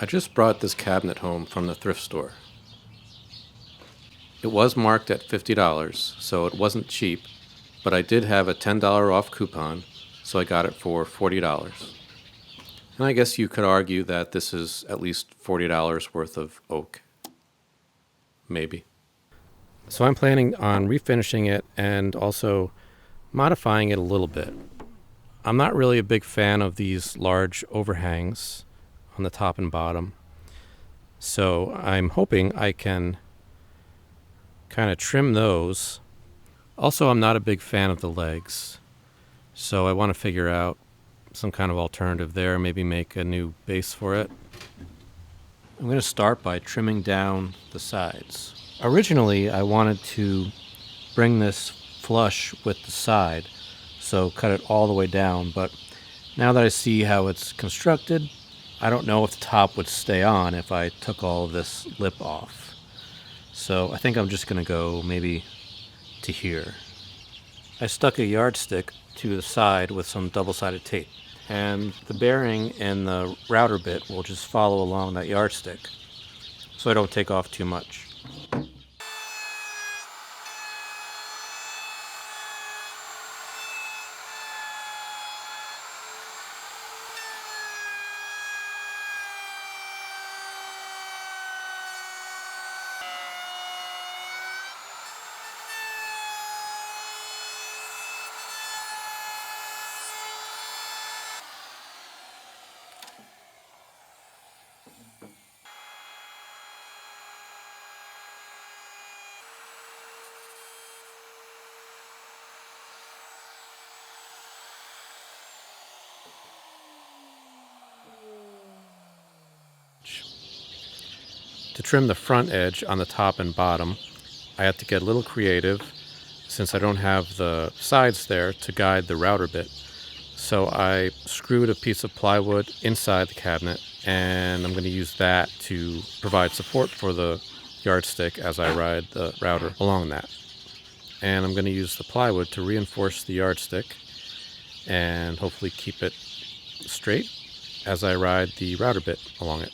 I just brought this cabinet home from the thrift store. It was marked at $50, so it wasn't cheap, but I did have a $10 off coupon, so I got it for $40. And I guess you could argue that this is at least $40 worth of oak. Maybe. So I'm planning on refinishing it and also modifying it a little bit. I'm not really a big fan of these large overhangs on the top and bottom, so I'm hoping I can kind of trim those. Also, I'm not a big fan of the legs, so I want to figure out some kind of alternative there, maybe make a new base for it. I'm going to start by trimming down the sides. Originally, I wanted to bring this flush with the side, so cut it all the way down, but now that I see how it's constructed, I don't know if the top would stay on if I took all of this lip off. So I think I'm just going to go maybe to here. I stuck a yardstick to the side with some double-sided tape, and the bearing and the router bit will just follow along that yardstick so I don't take off too much. To trim the front edge on the top and bottom, I had to get a little creative since I don't have the sides there to guide the router bit. So I screwed a piece of plywood inside the cabinet, and I'm going to use that to provide support for the yardstick as I ride the router along that. And I'm going to use the plywood to reinforce the yardstick and hopefully keep it straight as I ride the router bit along it.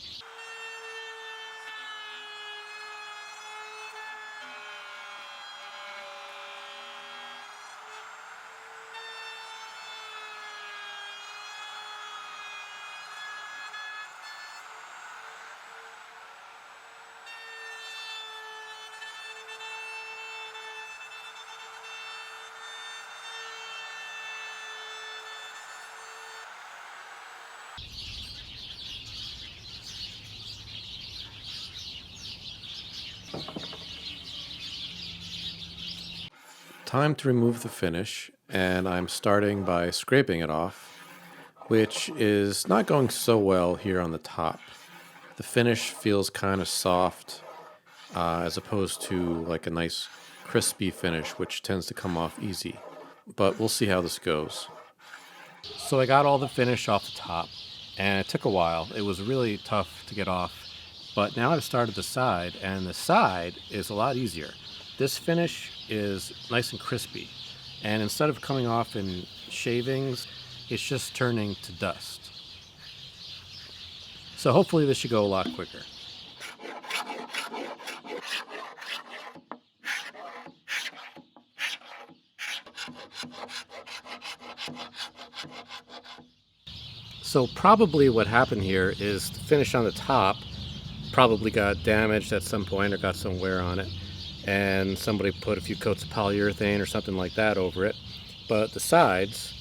Time to remove the finish, and I'm starting by scraping it off, which is not going so well here on the top. The finish feels kind of soft as opposed to like a nice crispy finish, which tends to come off easy. But we'll see how this goes. So I got all the finish off the top, and it took a while. It was really tough to get off, but now I've started the side, and the side is a lot easier. This finish is nice and crispy, and instead of coming off in shavings, it's just turning to dust. So hopefully this should go a lot quicker. So probably what happened here is the finish on the top probably got damaged at some point or got some wear on it, and somebody put a few coats of polyurethane or something like that over it. But the sides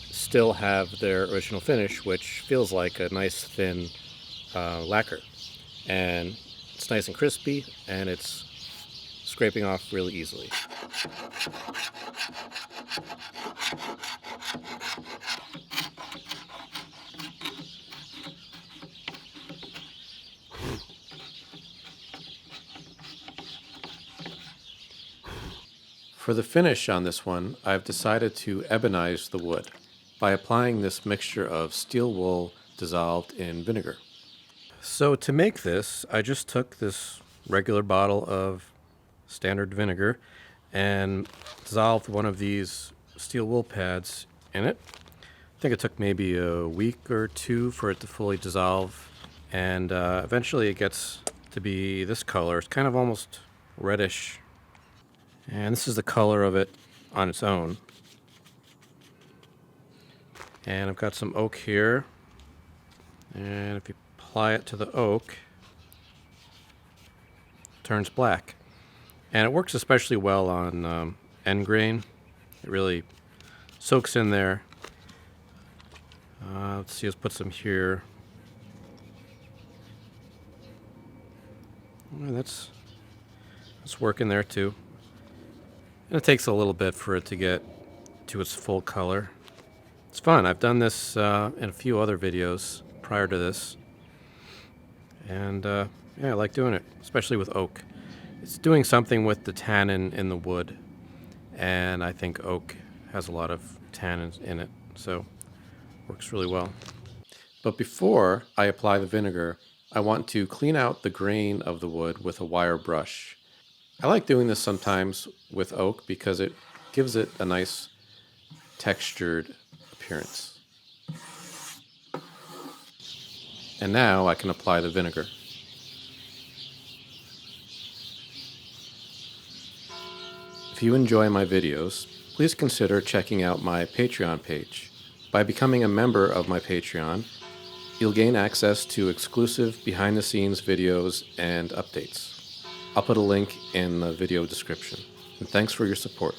still have their original finish, which feels like a nice thin lacquer. And it's nice and crispy, and it's scraping off really easily. For the finish on this one, I've decided to ebonize the wood by applying this mixture of steel wool dissolved in vinegar. So to make this, I just took this regular bottle of standard vinegar and dissolved one of these steel wool pads in it. I think it took maybe a week or two for it to fully dissolve, And eventually it gets to be this color. It's kind of almost reddish. And this is the color of it on its own. And I've got some oak here. And if you apply it to the oak, it turns black. And it works especially well on end grain. It really soaks in there. Let's see, let's put some here. Well, that's working there too. And it takes a little bit for it to get to its full color. It's fun. I've done this in a few other videos prior to this. And yeah, I like doing it, especially with oak. It's doing something with the tannin in the wood. And I think oak has a lot of tannins in it, so works really well. But before I apply the vinegar, I want to clean out the grain of the wood with a wire brush. I like doing this sometimes with oak because it gives it a nice textured appearance. And now I can apply the vinegar. If you enjoy my videos, please consider checking out my Patreon page. By becoming a member of my Patreon, you'll gain access to exclusive behind-the-scenes videos and updates. I'll put a link in the video description. And thanks for your support.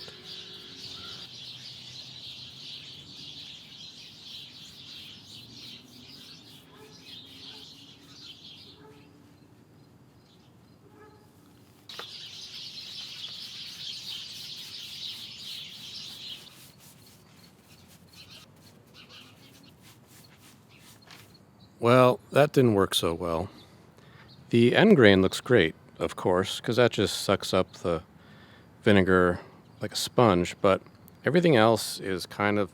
Well, that didn't work so well. The end grain looks great, of course, because that just sucks up the vinegar like a sponge, but everything else is kind of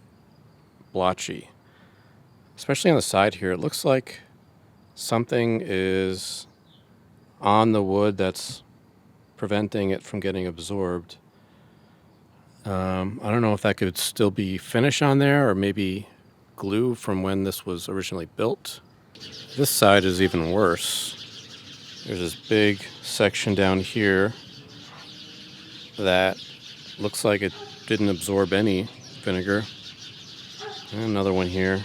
blotchy. Especially on the side here, it looks like something is on the wood that's preventing it from getting absorbed. I don't know if that could still be finish on there or maybe glue from when this was originally built. This side is even worse. There's this big section down here that looks like it didn't absorb any vinegar. And another one here.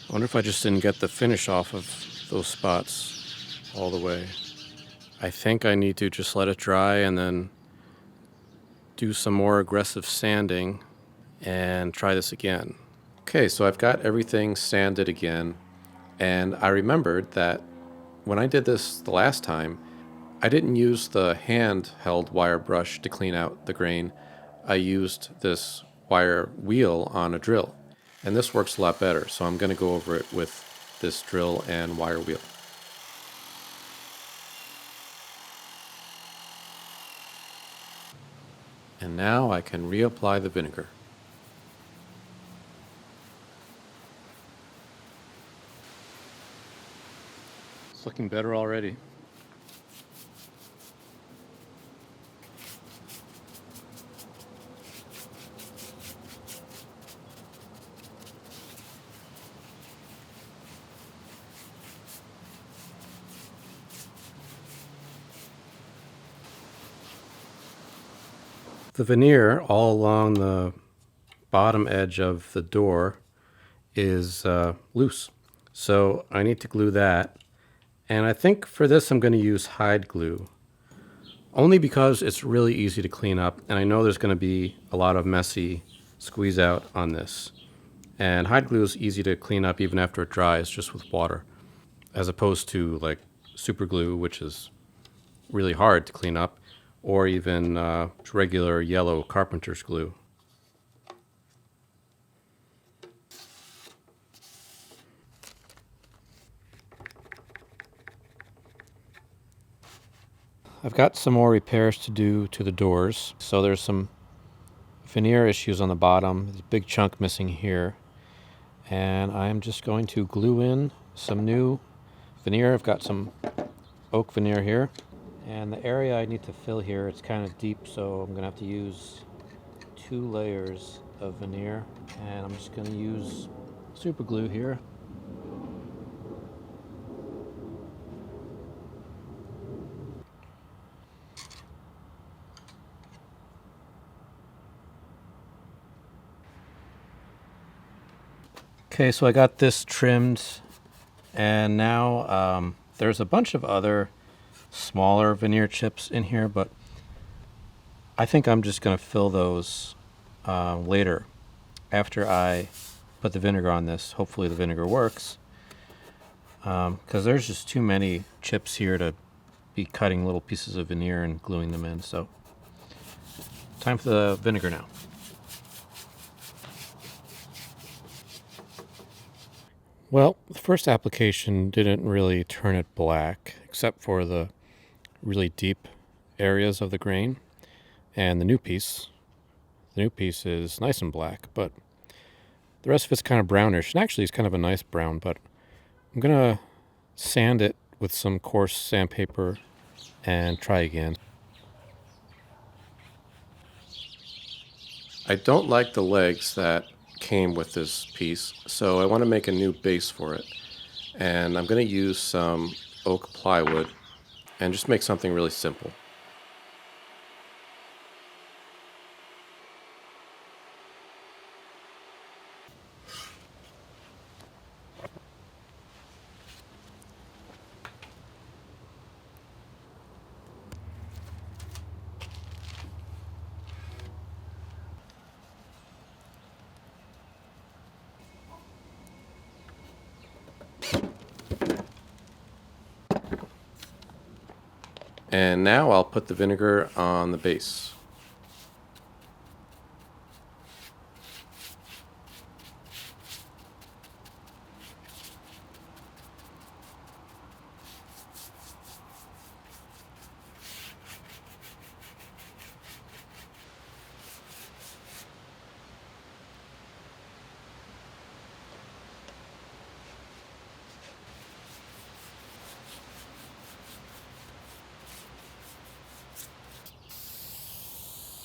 I wonder if I just didn't get the finish off of those spots all the way. I think I need to just let it dry and then do some more aggressive sanding and try this again. Okay, so I've got everything sanded again, and I remembered that when I did this the last time, I didn't use the hand-held wire brush to clean out the grain. I used this wire wheel on a drill, and this works a lot better, so I'm going to go over it with this drill and wire wheel. And now I can reapply the vinegar. It's looking better already. The veneer all along the bottom edge of the door is loose, so I need to glue that. And I think for this I'm going to use hide glue, only because it's really easy to clean up, and I know there's going to be a lot of messy squeeze out on this. And hide glue is easy to clean up even after it dries, just with water, as opposed to like super glue, which is really hard to clean up, or even regular yellow carpenter's glue. I've got some more repairs to do to the doors. So there's some veneer issues on the bottom. There's a big chunk missing here. And I'm just going to glue in some new veneer. I've got some oak veneer here. And the area I need to fill here, it's kind of deep, so I'm going to have to use 2 layers of veneer. And I'm just going to use super glue here. Okay, so I got this trimmed, and now there's a bunch of other smaller veneer chips in here, but I think I'm just going to fill those later after I put the vinegar on this. Hopefully the vinegar works, because there's just too many chips here to be cutting little pieces of veneer and gluing them in. So time for the vinegar now. Well, the first application didn't really turn it black, except for the really deep areas of the grain. And the new piece is nice and black, but the rest of it's kind of brownish. And actually, it's kind of a nice brown, but I'm going to sand it with some coarse sandpaper and try again. I don't like the legs that came with this piece, so I want to make a new base for it. And I'm going to use some oak plywood and just make something really simple. And now I'll put the vinegar on the base.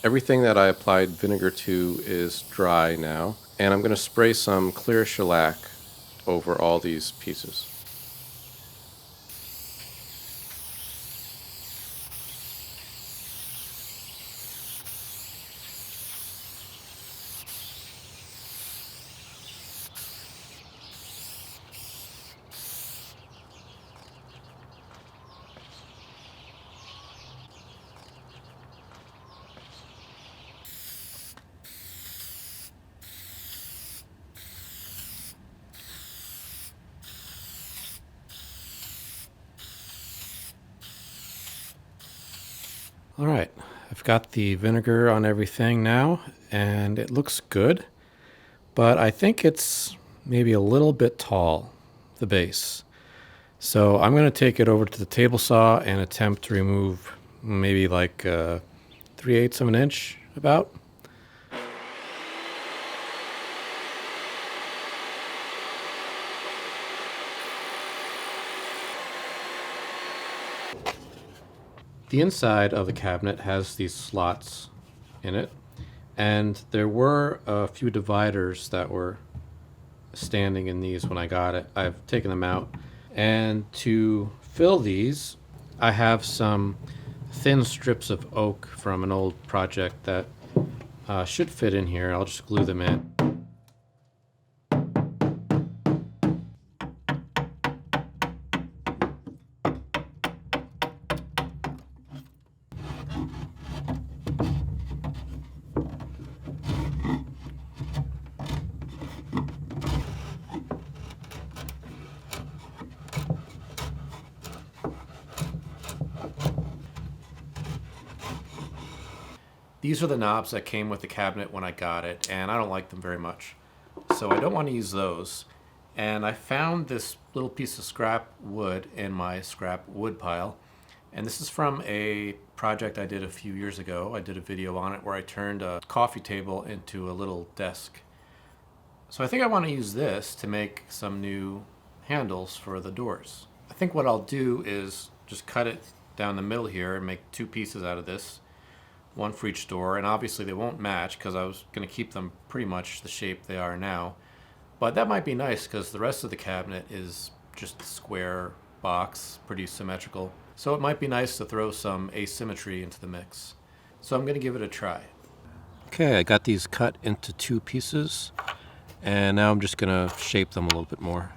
Everything that I applied vinegar to is dry now, and I'm going to spray some clear shellac over all these pieces. All right, I've got the vinegar on everything now, and it looks good, but I think it's maybe a little bit tall, the base. So I'm going to take it over to the table saw and attempt to remove maybe like 3/8 of an inch about. The inside of the cabinet has these slots in it, and there were a few dividers that were standing in these when I got it. I've taken them out, and to fill these, I have some thin strips of oak from an old project that should fit in here. I'll just glue them in. These are the knobs that came with the cabinet when I got it, and I don't like them very much. So I don't want to use those. And I found this little piece of scrap wood in my scrap wood pile. And this is from a project I did a few years ago. I did a video on it where I turned a coffee table into a little desk. So I think I want to use this to make some new handles for the doors. I think what I'll do is just cut it down the middle here and make two pieces out of this. One for each door, and obviously they won't match because I was going to keep them pretty much the shape they are now. But that might be nice because the rest of the cabinet is just a square box, pretty symmetrical. So it might be nice to throw some asymmetry into the mix. So I'm going to give it a try. Okay, I got these cut into two pieces, And now I'm just going to shape them a little bit more.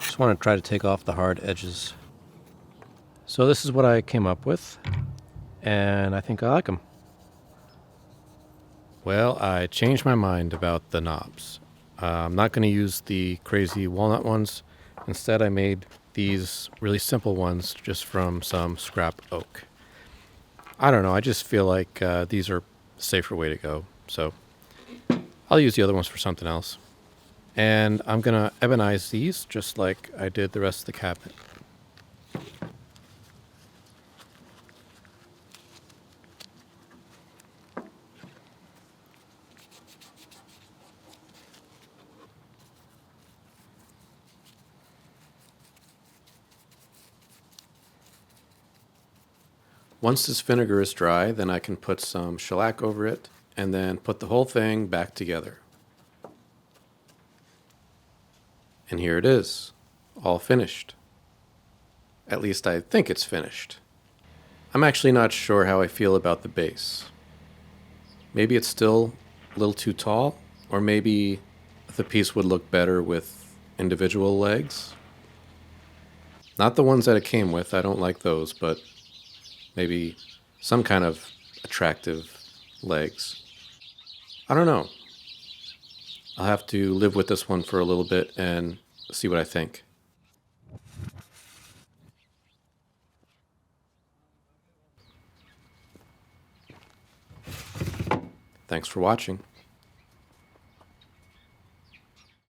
Just want to try to take off the hard edges. So this is what I came up with, and I think I like them. Well, I changed my mind about the knobs. I'm not going to use the crazy walnut ones. Instead, I made these really simple ones just from some scrap oak. I don't know, I just feel like these are a safer way to go. So I'll use the other ones for something else. And I'm going to ebonize these just like I did the rest of the cabinet. Once this vinegar is dry, then I can put some shellac over it and then put the whole thing back together. And here it is, all finished. At least I think it's finished. I'm actually not sure how I feel about the base. Maybe it's still a little too tall, or maybe the piece would look better with individual legs. Not the ones that it came with, I don't like those, but maybe some kind of attractive legs. I don't know. I'll have to live with this one for a little bit and see what I think. Thanks for watching.